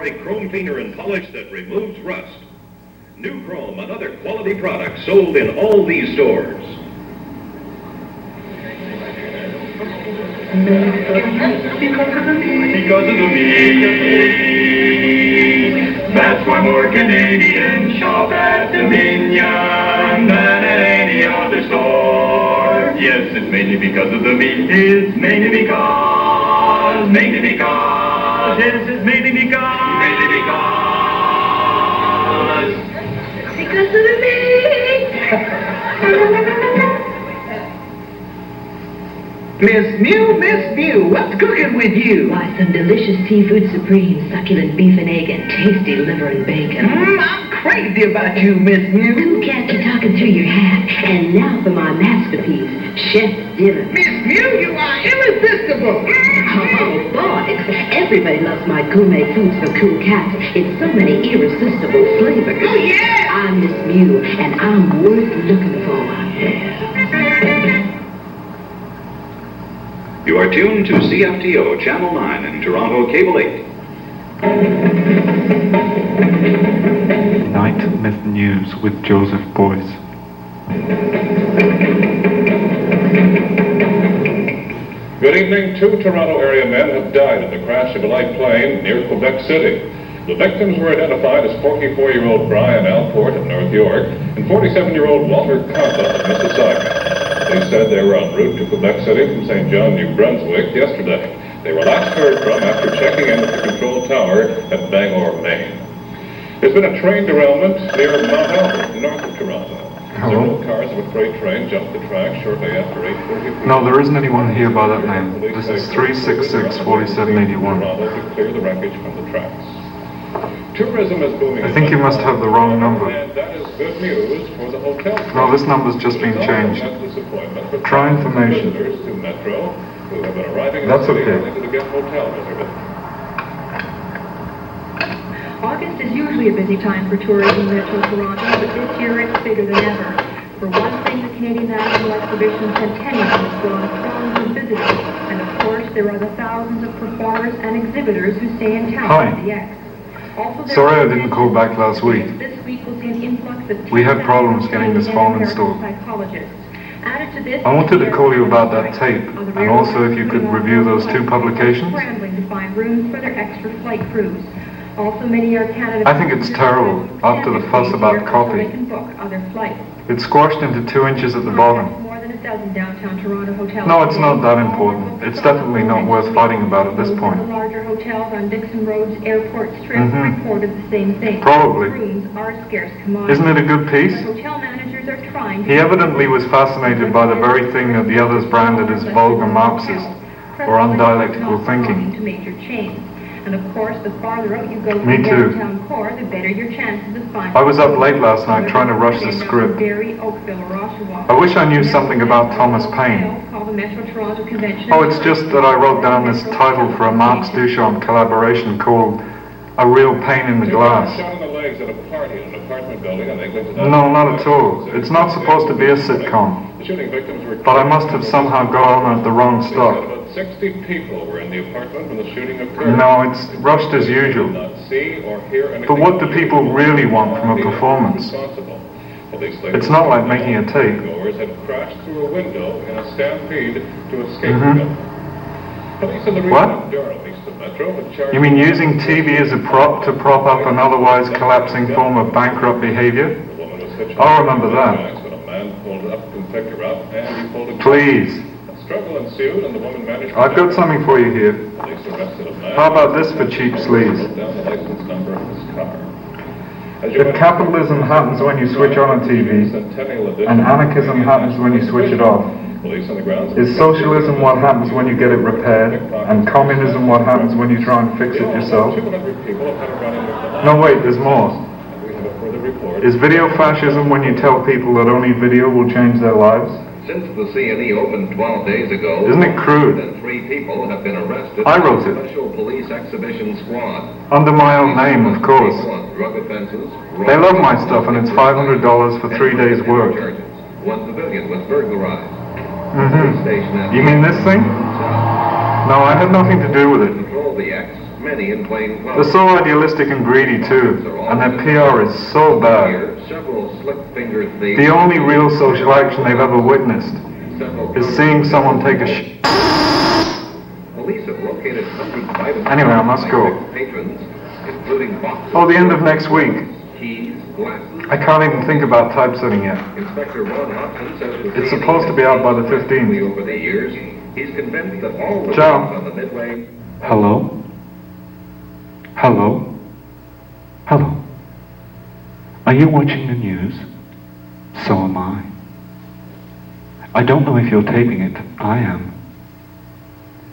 strike chrome cleaner and polish that removes rust. New Chrome and other quality products sold in all these stores. Because of the me. That's why more Canadians shop at Dominion than at any other store. Yes, it's mainly because of the me. It's mainly because. Yes, it's mainly because. Because of the me. Miss Mew, what's cooking with you? Why, some delicious seafood supreme, succulent beef and egg, and tasty liver and bacon. I'm crazy about you, Miss Mew. Who kept you talking through your hat? And now for my masterpiece, Chef's Dinner. Miss Mew, you are irresistible. Oh, boys, everybody loves my gourmet foods from Cool Cats. It's so many irresistible flavors. Oh, yeah! I'm Miss Mew, and I'm worth looking for. You are tuned to CFTO Channel 9 and Toronto Cable 8. Night Myth News with Joseph Beuys. Good evening. 2 Toronto area men have died in the crash of a light plane near Quebec City. The victims were identified as 44-year-old Brian Alport of North York and 47-year-old Walter Carpel of Mississauga. They said they were en route to Quebec City from St. John, New Brunswick yesterday. They were last heard from after checking in at the control tower at Bangor, Maine. There's been a train derailment near Mount Albert, north of Toronto. Several cars of a freight train jumped the track shortly after 8:30. No, there isn't anyone here by that name. This is 366-4781. To clear the wreckage from the tracks. Tourism is booming. I think you must have the wrong number. And that is good news for the hotel. No, this number's just been changed. Try information. Visitors to Metro who have been arriving That's okay. to get hotel reservations. August is usually a busy time for tourism in Metro Toronto, but this year it's bigger than ever. For one thing, the Canadian National Exhibition Centennial has drawn throngs of visitors, and of course there are the thousands of performers and exhibitors who stay in town Hi. at the X. Also, there Sorry are I didn't call back last week. This week we'll see an influx of We had problems getting this phone installed. psychologists. Added to this, I wanted to call you about that tape, and also if you could review those 2 publications. Scrambling to find rooms for their extra flight crews. Also, many Air Canada. I think it's terrible, after the fuss about coffee. They can book other flights. It's squashed into 2 inches at the bottom. More than a dozen downtown Toronto hotels. No, it's not that important. It's definitely not worth fighting about at this point. The larger hotels on Dixon Road's airport strip reported the same thing. Probably. Rooms are a scarce commodity. Isn't it a good piece? Hotel managers are trying to. He evidently was fascinated by the very thing that the others branded as vulgar Marxist or undialectical thinking. To major chains. And of course, the farther out you go from Me the too. downtown core, the better your chances of finding. I was up late last night trying to rush the script. Derry, Oakville, or Oshawa. I wish I knew something about Thomas Paine. Called the Metro Toronto Convention. Oh, it's just that I wrote down this title for a Marx Duchamp collaboration called A Real Pain in the Glass. Shot in the legs at a party in an apartment building on Eglinton. No, not at all. It's not supposed to be a sitcom. The shooting victims were. But I must have somehow got on at the wrong stop. About 60 people were in the apartment when the shooting occurred. No, it's rushed as usual. Not see or hear anything. But what do people really want from a performance? It's not like making a tape. Goers had crashed through a window in a stampede to escape the building. Police in the region What? of Durham, east of Metro, had charged. You mean using TV as a prop to prop up an otherwise collapsing form of bankrupt behavior? The woman was hitched I'll remember that. when a man pulled up and picked her up, and he pulled a gun. Please. A struggle ensued, and the woman managed to. I've got something for you here. Police arrested a man. How about this for cheap sleaze? Wrote down the license number of his car. If capitalism happens when you switch on a TV, and anarchism happens when you switch it off, is socialism what happens when you get it repaired, and communism what happens when you try and fix it yourself? No, wait, there's more. Is video fascism when you tell people that only video will change their lives? Since the CNE opened 12 days ago, Isn't it crude? more than 3 people have been arrested I by wrote the it. Special Police Exhibition Squad. Under my own name, of course. Drug offenses, They love my stuff, and it's $500 for 3 days' work. One pavilion was burglarized. You mean this thing? No, I had nothing to do with it. Control the X, many in plain They're clothes. so idealistic and greedy too, and their PR is so bad. Here, several slick-fingered thieves. The only real social action they've ever witnessed Several is seeing someone take a Police have located hundreds of items. Anyway, I must go. by patrons, including boxes. Oh, the end of next week. Keys, glasses. I can't even think about typesetting yet. Inspector Ron Hobson says with It's supposed to be out by the 15th. over the years, he's convinced that all the Ciao. things on the Midway. Hello? Hello? Hello? Are you watching the news? So am I. I don't know if you're taping it. I am.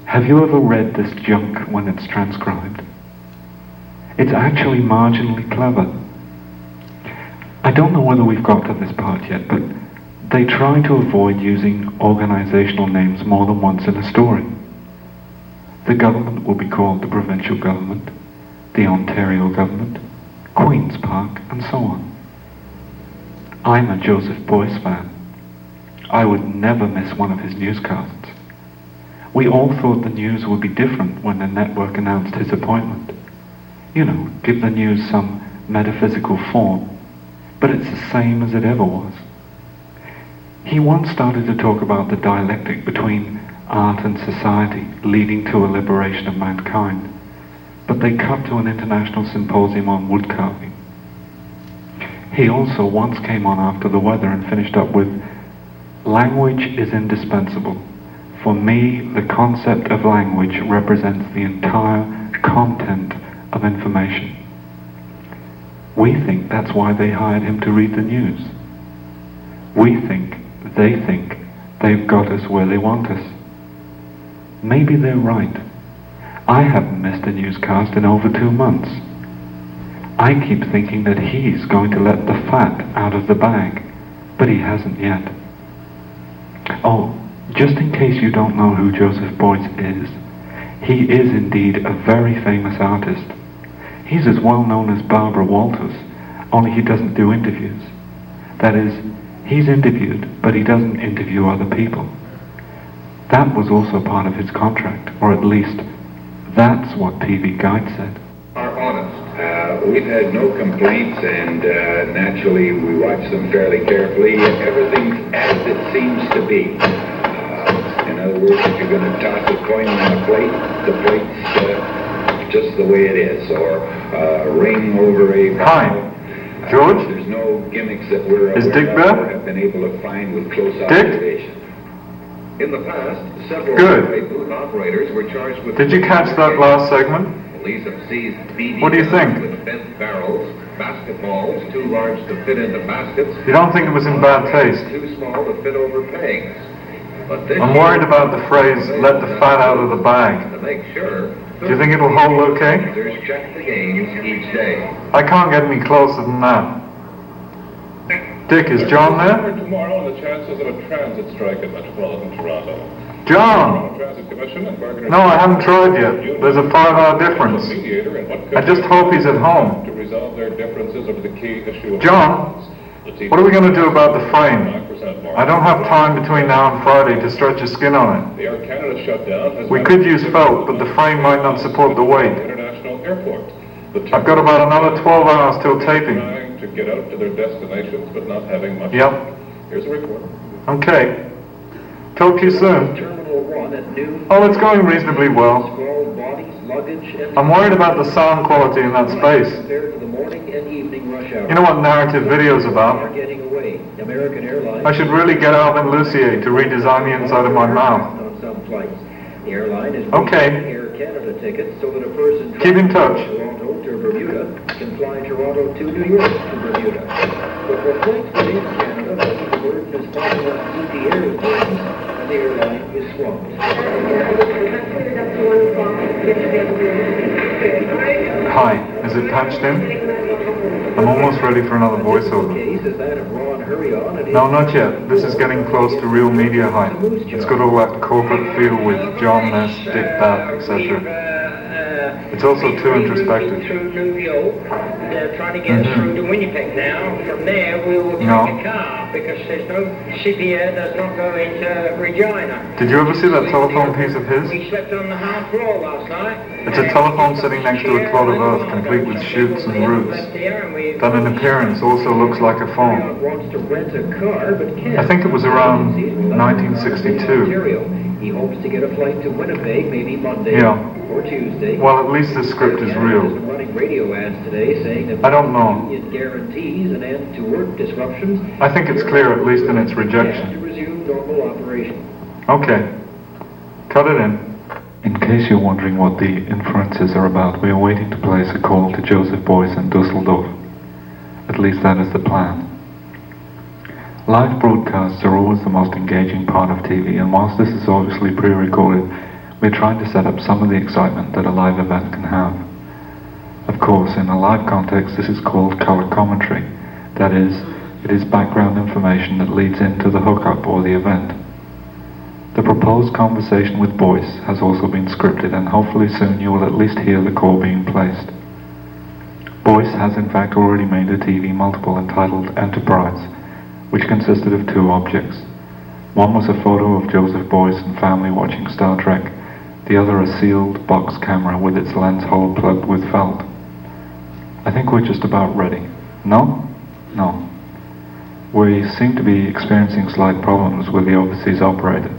Have you ever read this junk when it's transcribed? It's actually marginally clever. I don't know whether we've got to this part yet, but they try to avoid using organizational names more than once in a story. The government will be called the provincial government, the Ontario government, Queen's Park, and so on. I'm a Joseph Beuys fan. I would never miss one of his newscasts. We all thought the news would be different when the network announced his appointment. You know, give the news some metaphysical form, but it's the same as it ever was. He once started to talk about the dialectic between art and society leading to a liberation of mankind, but they cut to an international symposium on wood carving. He also once came on after the weather and finished up with, "Language is indispensable. For me, the concept of language represents the entire content of information." We think that's why they hired him to read the news. We think they've got us where they want us. Maybe they're right. I haven't missed a newscast in over 2 months. I keep thinking that he's going to let the fat out of the bag, but he hasn't yet. Oh, just in case you don't know who Joseph Beuys is, he is indeed a very famous artist. He's as well known as Barbara Walters, only he doesn't do interviews. That is, he's interviewed, but he doesn't interview other people. That was also part of his contract, or at least, that's what TV Guide said. Are honest. We've had no complaints, and naturally we watch them fairly carefully. Everything's as it seems to be. In other words, if you're going to toss a coin on a plate, the plate's just the way it is, or a ring over a... Hi, George? There's no gimmicks that we're Is aware Dick of there? or have been able to find with close Dick? observation. In the past, several Good. Midway booth operators were charged with... Did you catch that last segment? Police have seized BB What do you think? with bent barrels, basketballs too large to fit into baskets. You don't think it was in bad taste? Too small to fit over pegs. But this I'm worried about the phrase, "let the fat out of the bag." To make sure, Do you think it'll hold okay? officers check the games each day. I can't get any closer than that. Dick, is John there? For tomorrow on the chances of a transit strike in Metropolitan Toronto. John! Transit Commission and Bergen- No, I haven't tried yet. There's a 5-hour difference. Mediator in what I just hope he's at home. to resolve their differences over the key issue of John, what are we going to do about the frame? I don't have time between now and Friday to stretch a skin on it. The Air Canada shutdown has We could use felt, but the frame might not support the weight. International Airport. I've got about another 12 hours till taping. Trying to get out to their destinations, but not having much. Yep. Here's a report. Okay. Talk to you soon. Terminal 1 at noon. Oh, it's going reasonably well. Scrawled bodies, luggage, and... I'm worried about the sound quality in that space. Compared to the morning and evening rush hour. You know what narrative video's Are about? getting away. American Airlines... I should really get Alvin Lucier to redesign the inside of my mouth. On some flights. The airline is Okay. issuing Air Canada tickets so that a person Keep in touch. traveling from Toronto to Bermuda can fly Toronto to New York to Bermuda. But for flights within Canada, the burden is falling on CP Air's burdens, and the airline is swamped. Hi, is it patched in? I'm almost ready for another voiceover. Case is that of Ron Hurrion and No, not yet. This is getting close to real media hype. It's got all that corporate feel with John this, Dick that, etc. It's also too introspective. Through New York, they're trying to get us through to Winnipeg now. From there, we will take a car because there's no CPA does not go into Regina. Did you ever see that telephone piece of his? We slept on the hard floor last night. It's a telephone sitting next to a clod of earth, complete with shoots and roots. That in appearance also looks like a phone. Wants to rent a car, but can't. I think it was around 1962. He hopes to get a flight to Winnipeg, maybe Monday or Tuesday. Well, at least this script is real. Running radio ads today saying that I don't know. It guarantees an end to work disruptions. I think it's clear, at least in its rejection. To resume normal operation. Okay. Cut it in. In case you're wondering what the inferences are about, we are waiting to place a call to Joseph Beuys in Dusseldorf. At least that is the plan. Live broadcasts are always the most engaging part of TV, and whilst this is obviously pre-recorded, we're trying to set up some of the excitement that a live event can have. Of course, in a live context, this is called color commentary. That is, it is background information that leads into the hookup or the event. The proposed conversation with Beuys has also been scripted, and hopefully soon you will at least hear the call being placed. Beuys has in fact already made a TV multiple entitled Enterprise, which consisted of two objects. One was a photo of Joseph Beuys and family watching Star Trek, the other a sealed box camera with its lens hole plugged with felt. I think we're just about ready. No? No. We seem to be experiencing slight problems with the overseas operator.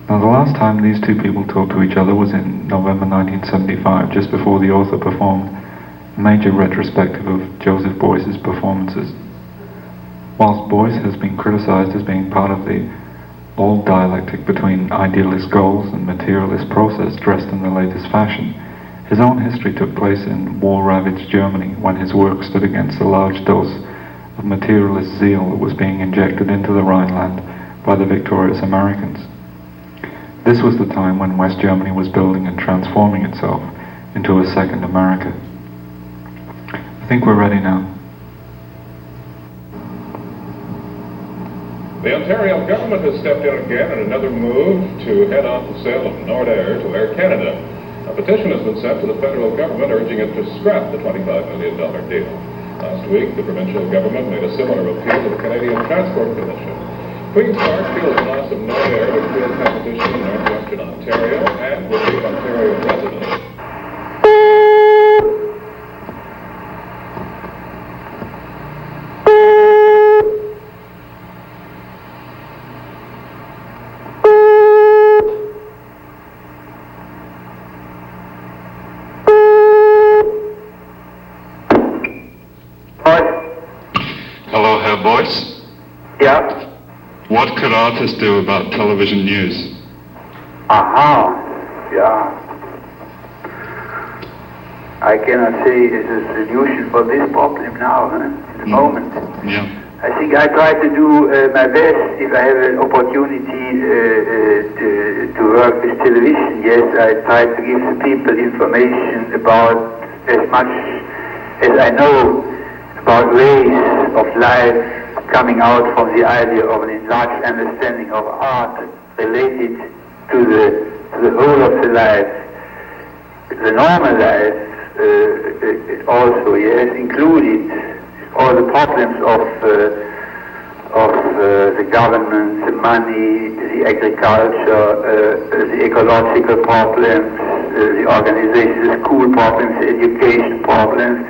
Now, the last time these two people talked to each other was in November 1975, just before the author performed a major retrospective of Joseph Beuys' performances. Whilst Beuys has been criticized as being part of the old dialectic between idealist goals and materialist process dressed in the latest fashion, his own history took place in war-ravaged Germany when his work stood against the large dose of materialist zeal that was being injected into the Rhineland by the victorious Americans. This was the time when West Germany was building and transforming itself into a second America. I think we're ready now. The Ontario government has stepped in again in another move to head off the sale of Nordair to Air Canada. A petition has been sent to the federal government urging it to scrap the $25 million deal. Last week, the provincial government made a similar appeal to the Canadian Transport Commission. Queen's Park feels the loss of Nordair would create competition in northwestern Ontario and would leave Ontario residents. Hello, Herr Beuys. Yeah. What could artists do about television news? Aha. Yeah. I cannot say this is a solution for this problem now, at the moment. Yeah. I think I try to do my best if I have an opportunity to work with television. Yes, I try to give the people information about as much as I know about ways of life coming out from the idea of an enlarged understanding of art related to the whole of the life, the normal life also, yes, included all the problems of the government, the money, the agriculture, the ecological problems, the organization, the school problems, the education problems,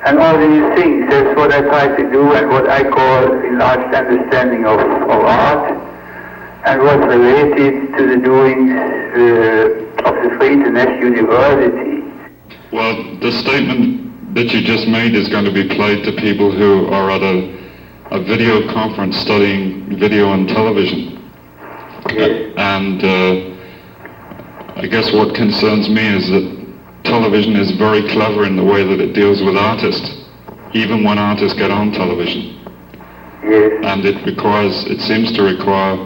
and all these things. That's what I try to do, and what I call enlarged understanding of art, and what's related to the doings of the Free International University. Well, the statement that you just made is going to be played to people who are at a video conference studying video and television. Yes. And I guess what concerns me is that television is very clever in the way that it deals with artists, even when artists get on television. Yes. And it seems to require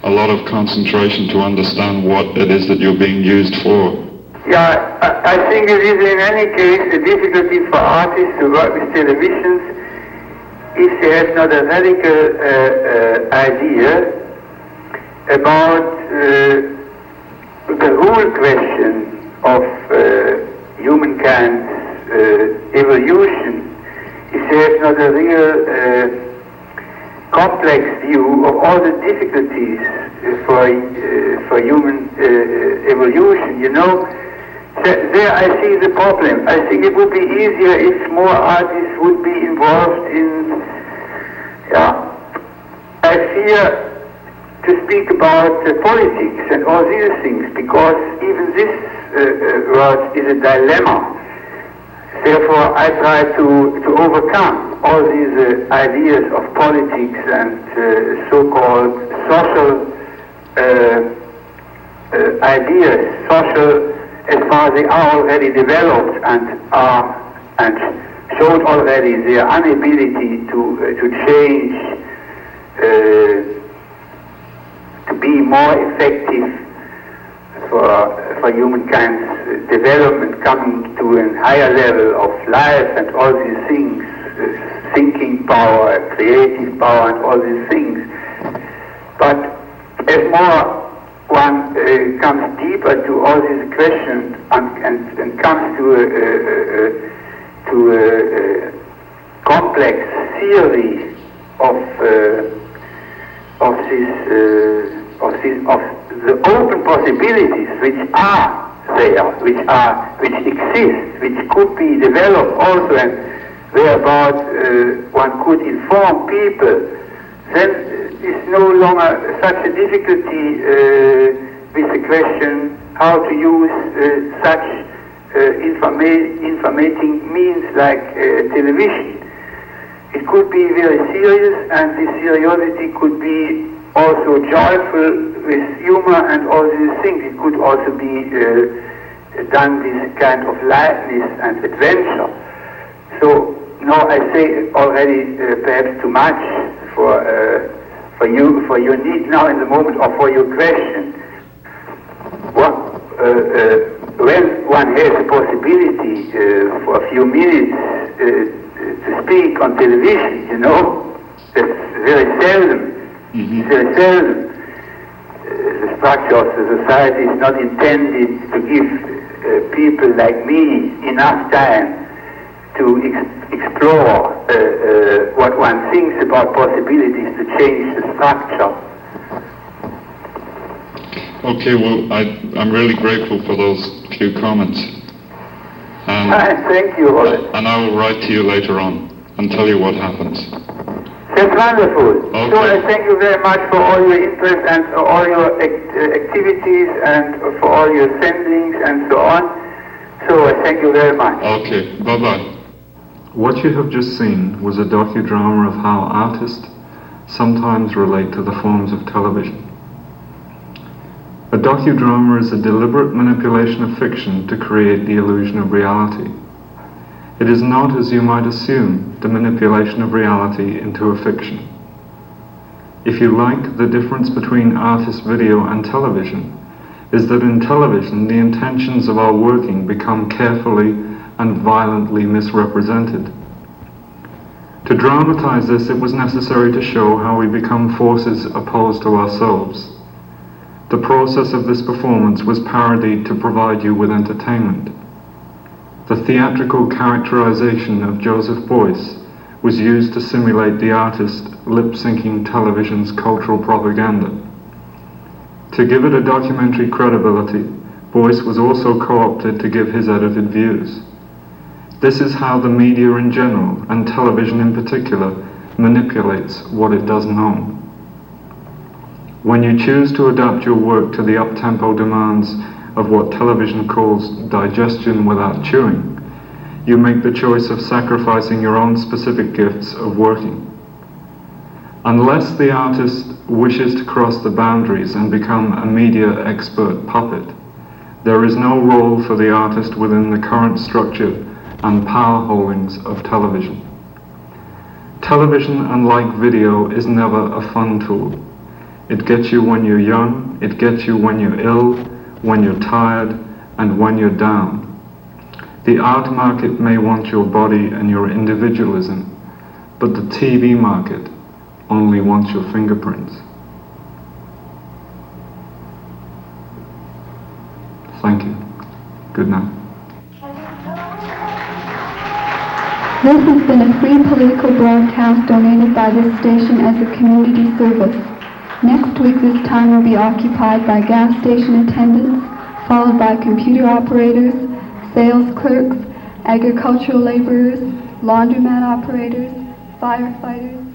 a lot of concentration to understand what it is that you're being used for. Yeah, I think it is in any case a difficulty for artists to work with televisions if they have not a radical idea about the whole question of humankind's evolution is there's not a real complex view of all the difficulties for human evolution. You know, there I see the problem. I think it would be easier if more artists would be involved in, I fear to speak about politics and all these things, because even this world is a dilemma. Therefore, I try to overcome all these ideas of politics and so-called social ideas, social as far as they are already developed and showed already their inability to change, to be more effective for humankind's development, coming to a higher level of life and all these things, thinking power, creative power and all these things. But as more one comes deeper to all these questions and comes to a complex theory of the open possibilities which are there, which exist, which could be developed also, and whereabout one could inform people, then it's no longer such a difficulty with the question how to use such informating means like television. It could be very serious, and this seriosity could be also joyful with humor and all these things. It could also be done with kind of lightness and adventure. So, no, I say already perhaps too much for your need now in the moment, or for your question. When one has a possibility for a few minutes to speak on television, you know, that's very seldom. Mm-hmm. Very seldom. The structure of the society is not intended to give people like me enough time to explore what one thinks about possibilities to change the structure. Okay, well, I'm really grateful for those few comments. Thank you, Robert. And I will write to you later on and tell you what happens. That's wonderful. Okay. So I thank you very much for all your interest and for all your activities and for all your sendings and so on. So I thank you very much. Okay, bye-bye. What you have just seen was a docudrama of how artists sometimes relate to the forms of television. A docudrama is a deliberate manipulation of fiction to create the illusion of reality. It is not, as you might assume, the manipulation of reality into a fiction. If you like, the difference between artist video and television is that in television the intentions of our working become carefully and violently misrepresented. To dramatize this, it was necessary to show how we become forces opposed to ourselves. The process of this performance was parodied to provide you with entertainment. The theatrical characterization of Joseph Beuys was used to simulate the artist lip-syncing television's cultural propaganda. To give it a documentary credibility, Beuys was also co-opted to give his edited views. This is how the media in general, and television in particular, manipulates what it doesn't own. When you choose to adapt your work to the up-tempo demands of what television calls digestion without chewing, you make the choice of sacrificing your own specific gifts of working. Unless the artist wishes to cross the boundaries and become a media expert puppet, there is no role for the artist within the current structure and power holdings of television. Television, unlike video, is never a fun tool. It gets you when you're young, it gets you when you're ill, when you're tired, and when you're down. The art market may want your body and your individualism, but the TV market only wants your fingerprints. Thank you. Good night. This has been a free political broadcast donated by this station as a community service. Next week this time will be occupied by gas station attendants, followed by computer operators, sales clerks, agricultural laborers, laundromat operators, firefighters,